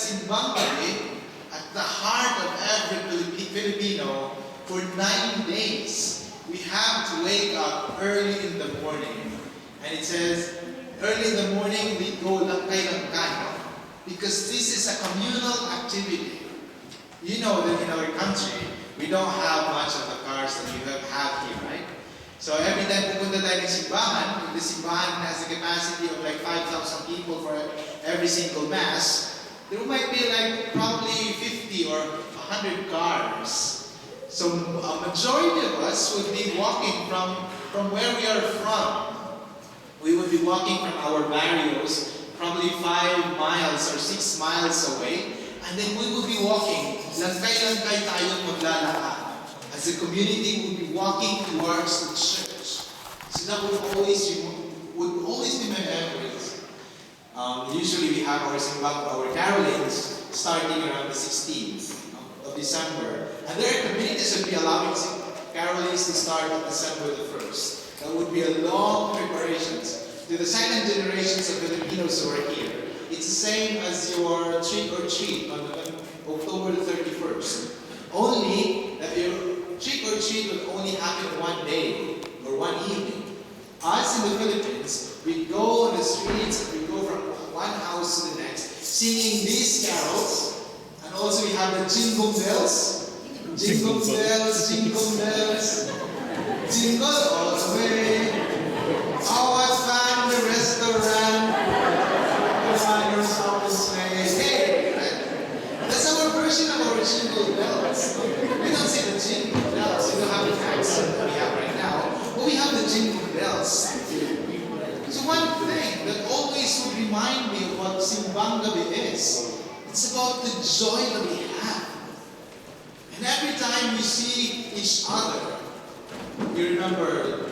Simbang Gabi, at the heart of every Filipino, for 9 days, we have to wake up early in the morning. And it says, early in the morning, we go langkay-langkay, because this is a communal activity. You know that in our country, we don't have much of the cars that you have here, right? So every time pupunta tayo ng simbahan, the simbahan has a capacity of like 5,000 people for every single mass, there might be like probably 50 or 100 cars. So a majority of us would be walking from where we are from. We would be walking from our barrios, probably 5 miles or 6 miles away, and then we will be walking, langkay-langkay tayong maglalakad. As a community, we'll be walking towards the church. So that would always be my memories. Usually we have our carolings starting around the 16th of December. And there are communities that will be allowing carolings to start on December the 1st. That would be a long preparation. To the second generations of Filipinos who are here, it's the same as your trick or treat on October the 31st. Only that your trick or treat will only happen one day or one evening. Us in the Philippines, we go on the streets and we go from one house to the next, singing these carols, and also we have the jingle bells. Jingle bells, jingle bells, jingle all the way. Oh, what fun the restaurant, the riders on the sleigh. Hey, that's our version of our jingle bells. We don't say the jingle bells, we don't have the accent that we have right now, but we have the jingle bells. So one thing that always would remind me of what Simbang Gabi is, it's about the joy that we have. And every time we see each other, you remember,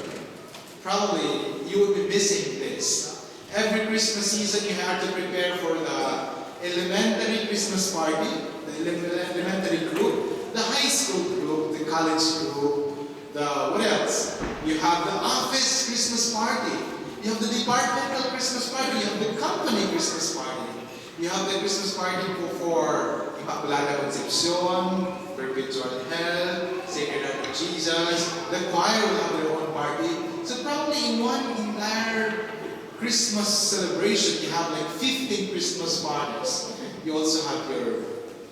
probably you would be missing this. Every Christmas season you have to prepare for the elementary Christmas party, the elementary group, the high school group, the college group, what else? You have the office Christmas party, you have the departmental Christmas party, you have the company Christmas party, you have the Christmas party for Immaculada Concepcion, Perpetual Hell, Sacred Heart of Jesus. The choir will have their own party. So probably in one entire Christmas celebration, you have like 15 Christmas parties. You also have your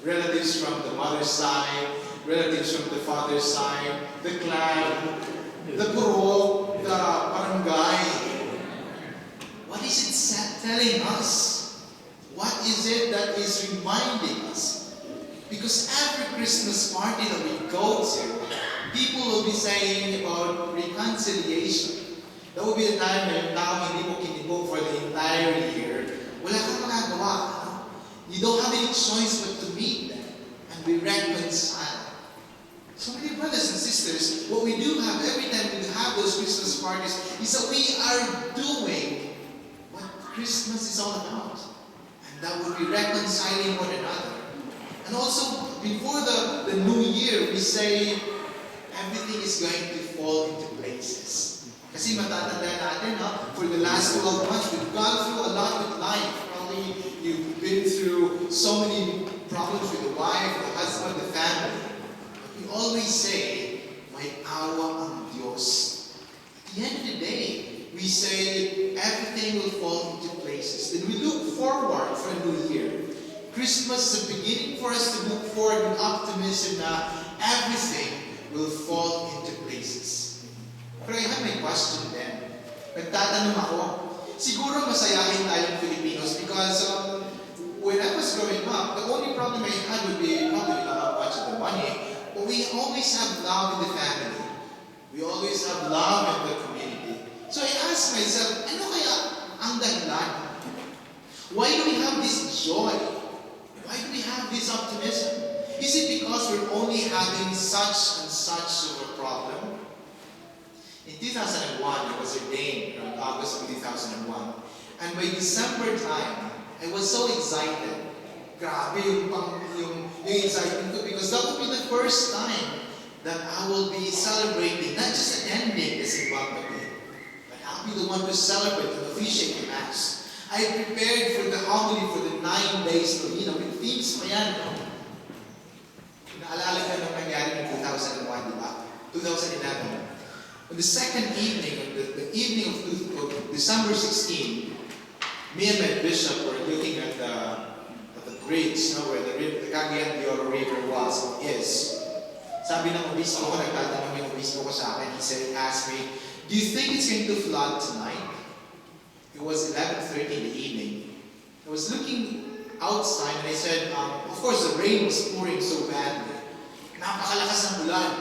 relatives from the mother's side, relatives from the father's side, the clan, the puro, the barangay. What is it telling us? What is it that is reminding us? Because every Christmas party that we go to, people will be saying about reconciliation. That will be the time na yung tao hindi mo kinibog for the entire year. Wala kang magagawa. You don't have any choice but to meet them and be reconciled. So many brothers and sisters, what we do have every time we have those Christmas parties is that we are doing what Christmas is all about. And that would be reconciling one another. And also, before the new year, we say, everything is going to fall into places. Kasi matatanda natin, for the last 12 months, we've gone through a lot with life. Probably you've been through so many problems with the wife, the husband, the family. But we always say, may awa ang Diyos. At the end of the day, we say, everything will fall into places. Then we look forward for a new year. Christmas is a beginning for us to look forward with optimism na everything will fall into places. Pero I have my question then. Nagtatanong ako, siguro masayahin tayong Filipinos because when I was growing up, the only problem I had would be probably not much of the money, but we always have love in the family. We always have love in the community. So I asked myself, ano kaya ang dahilan? Why do we have this joy? Why do we have this optimism? Is it because we're only having such and such of a problem? In 2001, I was ordained around August of 2001. And by December time, I was so excited. Grabe yung excitement ko because that would be the first time that I will be celebrating, not just attending the Simbang Gabi, but I'll be the one to celebrate and officiate the Mass. I prepared for the homily for the 9 days novena with themes pa yan, no? Naalala ka nung nangyari in 2001, di ba? 2011. On the second evening, the evening of December 16, me and my bishop were looking at the bridge, no, where the Cagayan de Oro River was, is. Sabi ng obispo ko, nagtatanong yung obispo ko sa akin, he asked me, do you think it's going to flood tonight? It was 11:30 in the evening. I was looking outside and I said, of course the rain was pouring so badly. Napakalakas ng ulan.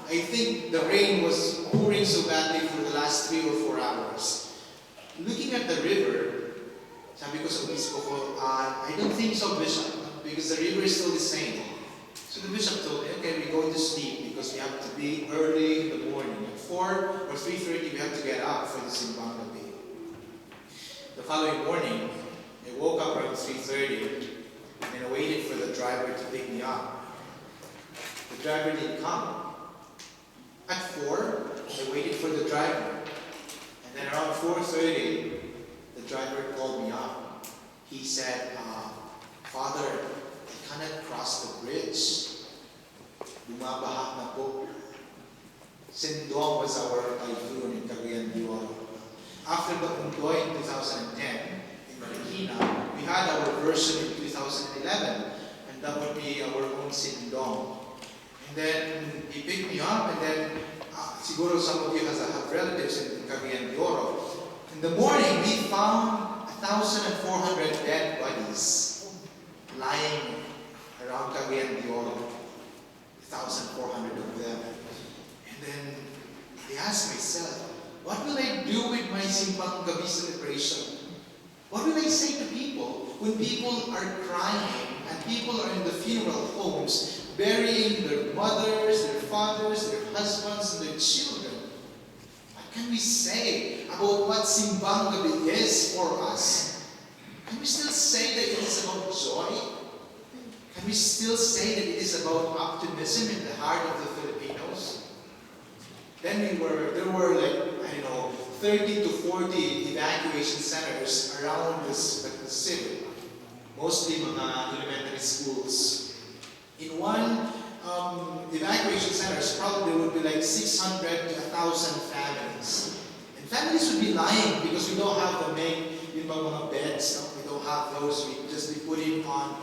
I think the rain was pouring so badly for the last 3 or 4 hours. Looking at the river, sabi ko sa obispo ko, I don't think so, Bishop, because the river is still the same. So the bishop told me, okay, we go to sleep because we have to be early in the morning. At 4 or 3:30, we have to get up for the Simbang Gabi. The following morning, I woke up around 3:30 and I waited for the driver to pick me up. The driver didn't come. At 4, I waited for the driver. And then around 4:30, the driver called me up. He said, Father, I cannot cross the bridge. Bumabaha na po. Simbang was our typhoon in Cagayan de Oro. After the Undoy in 2010, in Marikina, we had our version in 2011, and that would be our own Simbang. And then he picked me up, and then siguro some of you have relatives in Cagayan de Oro. In the morning, we found 1,400 dead bodies lying around Cagayan de Oro, 1,400 of them. And then they asked myself, what will I do with my Simbang Gabi celebration? What will I say to people when people are crying and people are in the funeral homes burying their mothers, their fathers, their husbands, and their children? What can we say about what Simbang Gabi is for us? Can we still say that it is about joy? Can we still say that it is about optimism in the heart of the Filipinos? Then there were like, 30 to 40 evacuation centers around the city. Mostly mga elementary schools. In one evacuation centers, probably there would be like 600 to 1,000 families. And families would be lying because we don't have the main, mga beds. No? We don't have those. We just be putting on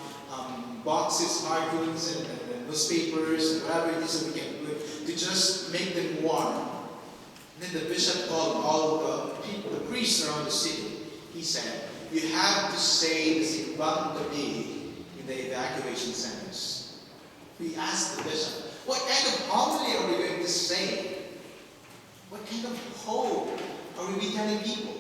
boxes, cartoons, and newspapers, and whatever it is that we can do to just make them warm. And then the bishop called all the people, the priests around the city. He said, you have to say the Simbang Gabi in the evacuation centers. We asked the bishop, what kind of homily are we going to say? What kind of hope are we telling people?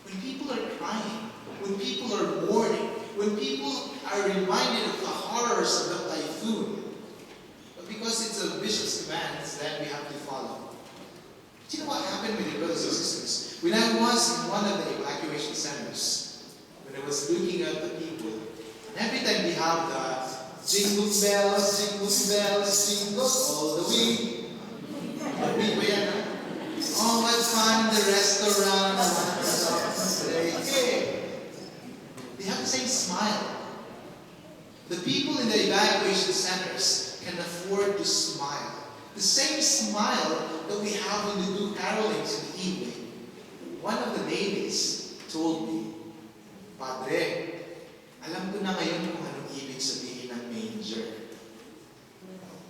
When people are crying, when people are mourning, when people are reminded of the horrors of the typhoon, but because it's a bishop's command, it's that we have to follow. Do you know what happened with your brothers and sisters? When I was in one of the evacuation centers, when I was looking at the people, and every time we have the jingle bells, jingle all the way. Oh, what fun, the restaurant. Hey. They have the same smile. The people in the evacuation centers can afford to smile. The same smile that we have when we do carolings in the evening. One of the ladies told me, Padre, alam ko na ngayon kung anong ibig sabihin ng manger.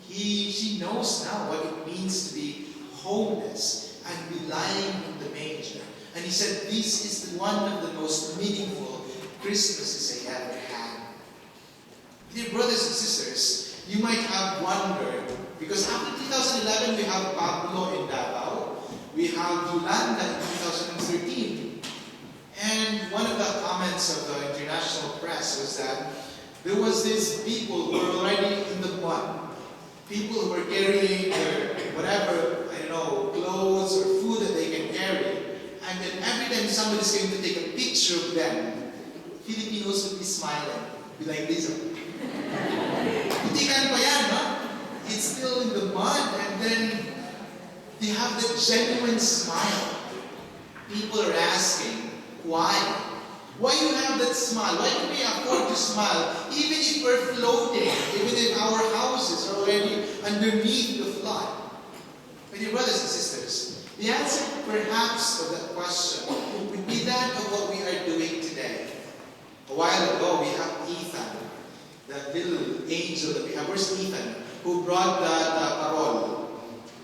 She knows now what it means to be homeless and be lying in the manger. And he said, this is one of the most meaningful Christmases I ever had. Dear brothers and sisters, you might have wondered, because after 2011, we have Pablo in Davao, we have Yolanda in 2013. And one of the comments of the international press was that there was these people who were already in the mud. People who were carrying their whatever, clothes or food that they can carry. And then every time somebody's going to take a picture of them, Filipinos would be smiling. Be like this. Putikan pa yan, no? It's still in the mud, and then they have that genuine smile. People are asking, why? Why you have that smile? Why can we afford to smile? Even if we're floating, even if our houses are already underneath the flood. My dear brothers and sisters, the answer perhaps to that question would be that of what we are doing today. A while ago, we have Ethan, the little angel that we have. Where's Ethan? Who brought the parol.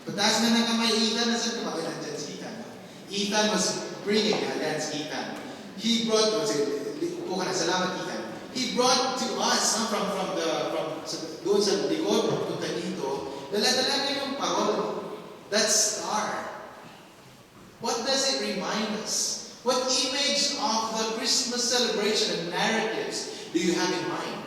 Pataas na ng kamay, Ethan. Nasaan ka ba? Nandyan si Ethan. Ethan was bringing, that's Ethan. He brought, upo ka na, salamat Ethan. He brought to us, doon sa likod, punta dito, dala-dala niya yung parol. That star. What does it remind us? What image of the Christmas celebration and narratives do you have in mind?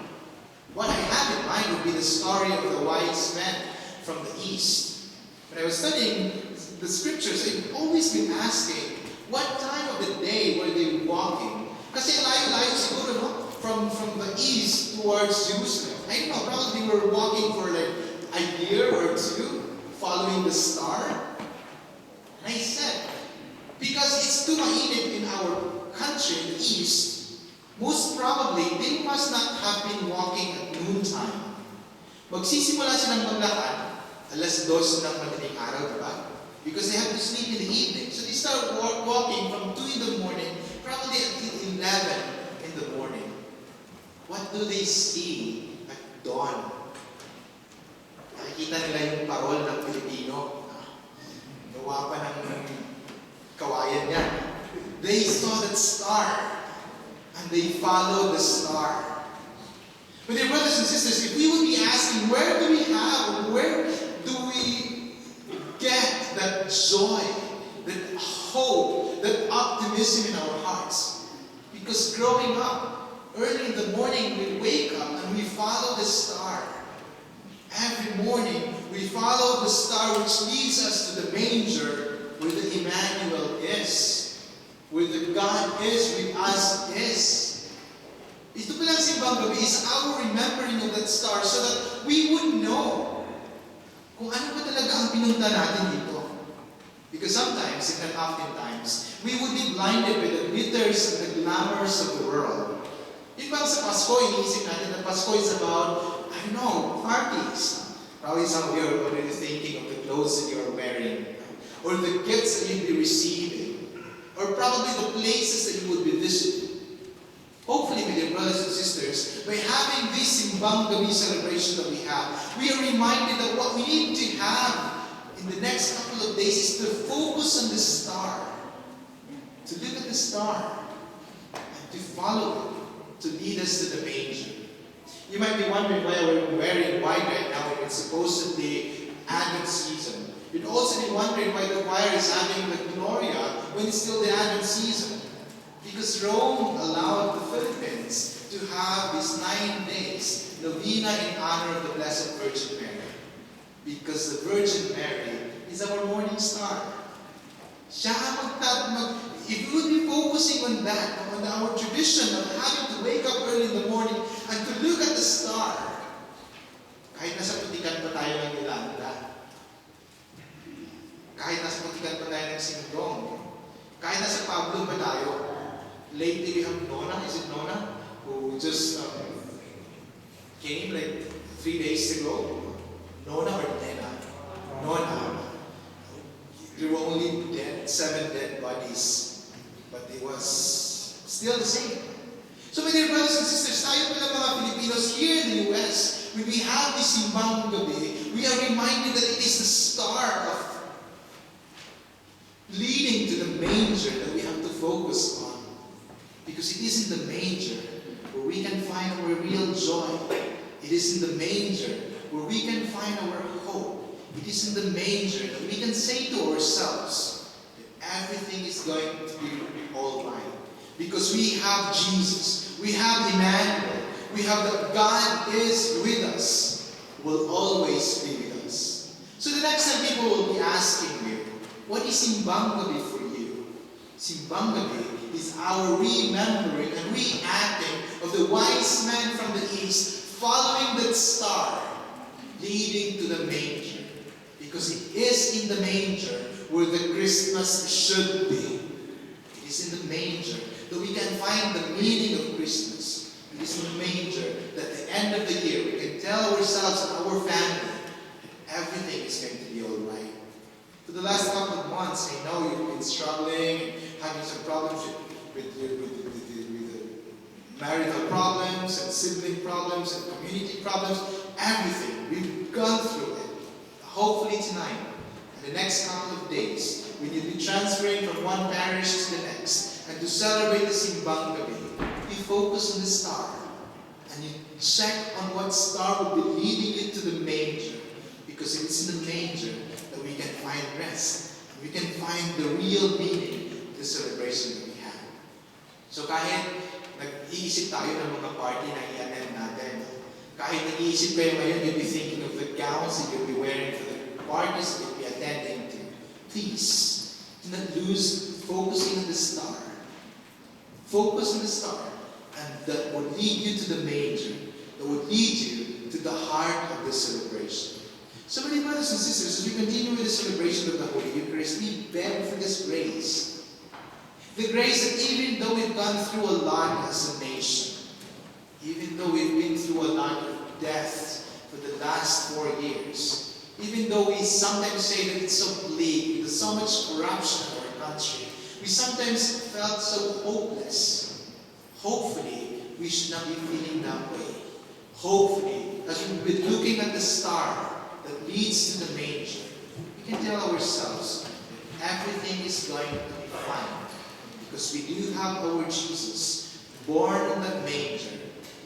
What I have in mind would be the story of the wise men from the east. When I was studying the scriptures, I've always been asking, what time of the day were they walking? Kasi layo siguro, from the east towards Jerusalem. I don't know, probably they were walking for like a year or two, following the star. And I said, because it's too mainit in our country, in the east, most probably, they must not have been walking at noontime. Magsisimula silang maglakad, 2:00 ng madaling araw, diba? Because they have to sleep in the evening. So they start walking from 2 in the morning, probably until 11 in the morning. What do they see at dawn? Nakikita nila yung parol ng Pilipino. Gawa pa ng kawayan niya. They saw that star. And they followed the star. But dear brothers and sisters, if we would be asking, where do we get that joy, that hope, that optimism in our hearts? Because growing up, early in the morning, we wake up and we follow the star. Every morning, we follow the star which leads us to the manger where the Emmanuel is, where the God is with us is. Ito palang Simbang Gabi is our remembering of that star so that we would know kung ano ba talaga ang pinunta natin dito. Because sometimes, if not oftentimes, we would be blinded by the glitters and the glamours of the world. Yung bang sa Pasko, iniisip natin na Pasko is about, I don't know, parties. Probably some of you are already thinking of the clothes that you are wearing, or the gifts that you'll be receiving, or probably the places that you would be visiting. Hopefully, my dear brothers and sisters, by having this Simbang Gabi celebration that we have, we are reminded that what we need to have in the next couple of days is to focus on the star, to look at the star, and to follow it, to lead us to the manger. You might be wondering why we're wearing white right now when it's supposedly Advent season. You'd also be wondering why the choir is having the Gloria when it's still the Advent season. Because Rome allowed the Philippines to have these 9 days novena in honor of the Blessed Virgin Mary. Because the Virgin Mary is our morning star. If we would be focusing on that, on our tradition of having to wake up early in the morning and to look at the star, kahit nasa putikan pa tayo ng Yolanda, kahit nasa putikan pa tayo ng Singdong, kahit nasa Pablo pa tayo, lately we have Nona, is it Nona? Who just came like 3 days ago. Nona or Nena? Nona. There were only 7 dead bodies. But it was still the same. So my dear brothers and sisters, tayo pala mga Filipinos here in the U.S., when we have this Simbang Gabi, we are reminded that it is the star of leading to the manger that we have to focus on. Because it is in the manger where we can find our real joy. It is in the manger where we can find our hope. It is in the manger that we can say to ourselves that everything is going to be all right. Because we have Jesus. We have Emmanuel. We have that God is with us. Will always be with us. So the next time people will be asking you, what is Simbang Gabi for you? Simbang Gabi is our remembering and reacting of the wise men from the east following that star leading to the manger. Because it is in the manger where the Christmas should be. It is in the manger that we can find the meaning of Christmas. It is in the manger that at the end of the year we can tell ourselves and our family everything is going to be all right. For the last couple of months, I know you've been struggling, having some problems with marital problems and sibling problems and community problems, everything. We've gone through it. Hopefully tonight, in the next couple of days, when you'll be transferring from one parish to the next, and to celebrate the Simbang Gabi, you focus on the star, and you check on what star will be leading you to the manger. Because it is in the manger that we can find rest, and we can find the real meaning of the celebration that we have. So kahit nag-iisip tayo ng mga party na i-attend natin, kahit nag-iisip kayo ngayon, you'll be thinking of the gowns that you'll be wearing for the parties that you'll be attending to. Please, do not lose focusing on the star. Focus on the star, and that will lead you to the manger, that will lead you to the heart of the celebration. So many brothers and sisters, as we continue with the celebration of the Holy Eucharist, we beg for this grace. The grace that even though we've gone through a lot as a nation, even though we've been through a lot of death for the last 4 years, even though we sometimes say that it's so bleak, there's so much corruption in our country, we sometimes felt so hopeless. Hopefully, we should not be feeling that way. Hopefully, as we've been looking at the star that leads to the manger, we can tell ourselves that everything is going to be fine. Because we do have our Jesus, born in that manger,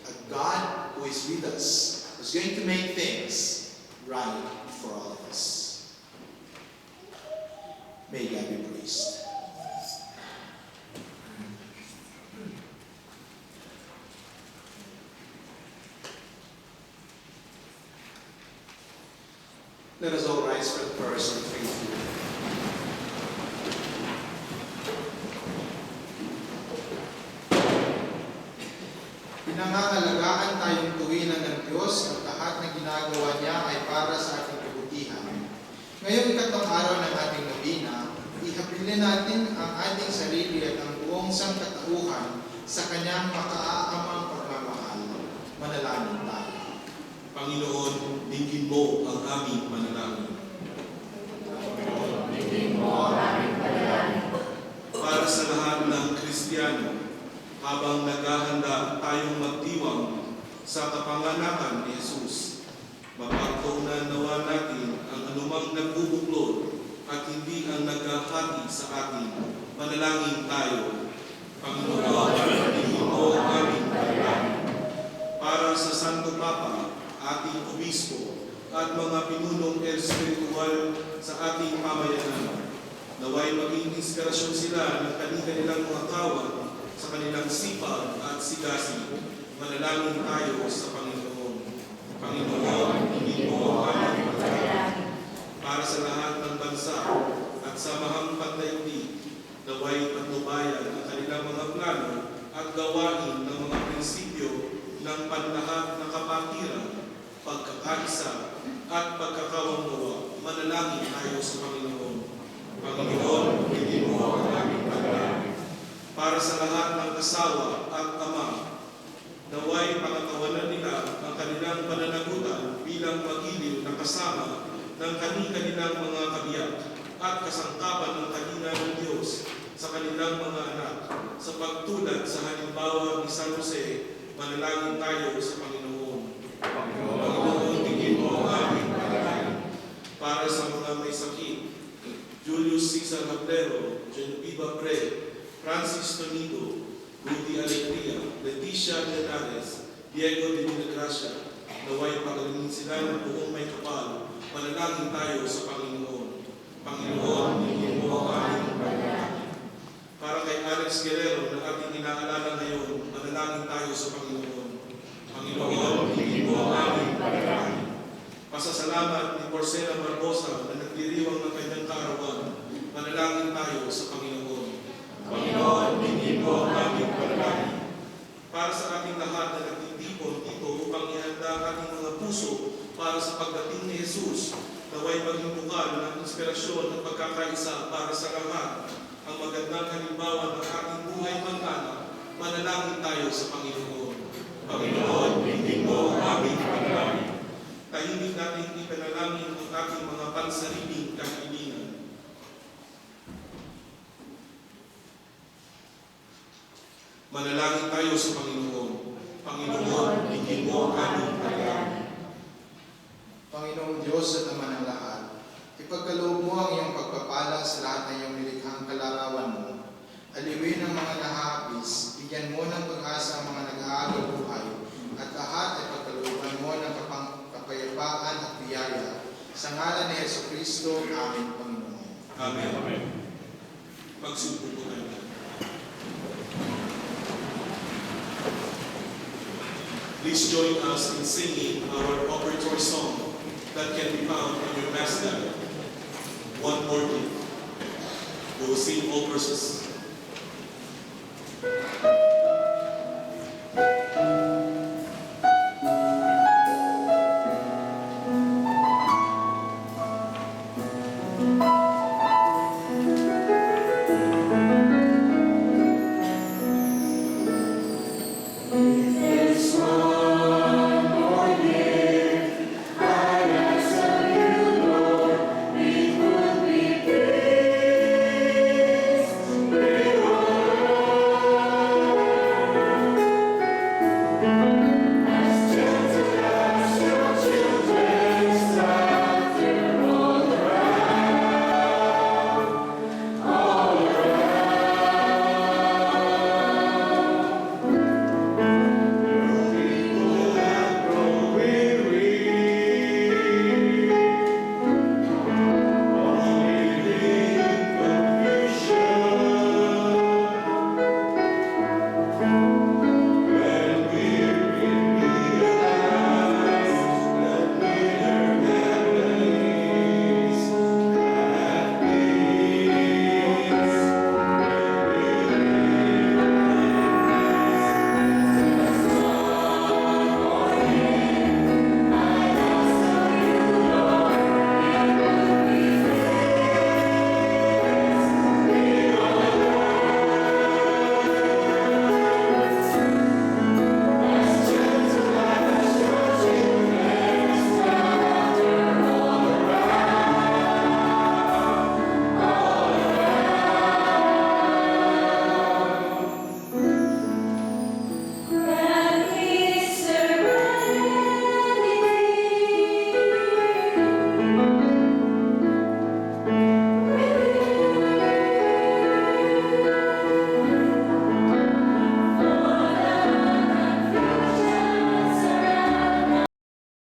a God who is with us, who's going to make things right for all of us. May God be praised. Let us all rise for the prayers of faith. Pinangangalagaan tayong tuwiran ng Diyos at lahat na ginagawa niya ay para sa ating kabutihan. Ngayong ikatlong araw ng ating nobina, ihabilin natin ang ating sarili at ang buong sangkatauhan sa kanyang makaaamang pagmamahal. Manalangin tayo. Panginoon, dinggin mo ang aming manalangin. Panginoon, dinggin mo ang aming panalangin. Para sa lahat ng Kristiyano, habang naghahanda tayong magdiwang sa kapanganakan ni Jesus, mapagtuunan nawa natin ang anumang nagbubuklod at hindi ang naghahati sa atin. Manalangin tayo. Panginoon, dinggin mo ang aming panalangin. Para sa Santo Papa, ating obispo at mga pinunong espiritual sa ating pamayanan, naway maging inspirasyon sila ng kanilang mga kawan sa kanilang sipag at sigasig. Manalangin tayo sa Panginoon. Panginoon, hindi mo ang aming panalangin. Para sa lahat ng bansa at samahang pandaigdig, naway patnubayan ang kanilang mga plano at gawain ng mga prinsipyo ng panlahat na kapatiran, pagkakaisa at pagkakawangawa. Manalangin tayo sa Panginoon. Panginoon, hindi mo ang aming panalangin. Para sa lahat ng asawa at ama, naway pangatawanan nila ang kanilang pananagutan bilang magiliw na kasama ng kanilang mga kabiyak at kasangkapan ng kanina ng Diyos sa kanilang mga anak sa pagtulad sa halimbawa ni San Jose. Manalangin tayo sa Panginoon. Panginoon, tingin mo ang aming panalangin. Para sa mga may sakit, Julius Cesar Hablero, Genoveva Pre, Francis Tonido, Rudy Alegria, Leticia Lenares, Diego de Villagracia, naway pagalingin sila ng buong may kapal. Manalangin tayo sa Panginoon. Panginoon, tingin mo ang aming panalangin. Para kay Alex Guerrero na ating inaalala ngayon, manalangin tayo sa Panginoon. Panginoon, tingin mo ang aming panalangin. Pasasalamat ni Porcela Barbosa na nagdiriwang ng kanyang kaarawan, manalangin tayo sa Panginoon. Panginoon, tingin mo ang aming panalangin. Para sa ating lahat na nagtitipon dito upang ihanda ang ating mga puso para sa pagdating ni Jesus, naway maging bukal ng inspirasyon at pagkakaisa para sa lahat. ang magandang halimbawa ng ating buhay mag-anak, manalangin tayo sa Panginoon. Panginoon, hindi mo ang aming pagkain. Tahimik natin ipanalangin ang ating mga pansariling kahilingan. Manalangin tayo sa Panginoon. Panginoon, hindi mo ang aming pagkain. Panginoong Diyos at Ama ng lahat, ipagkaloob mo ang iyong pagpapala sa lahat ng iyong nilikhang kalarawan mo. Aliwin ang mga nahahapis, bigyan mo ng pag-asa ang mga nag-aaral buhay, at lahat ay pagkalooban mo ng kapayapaan at biyaya. Sa ngalan ni Jesucristo, aming Panginoon. Amen. Magsupo po tayo. Please join us in singing our offertory song that can be found in your mass guide. 140. We will sing all verses.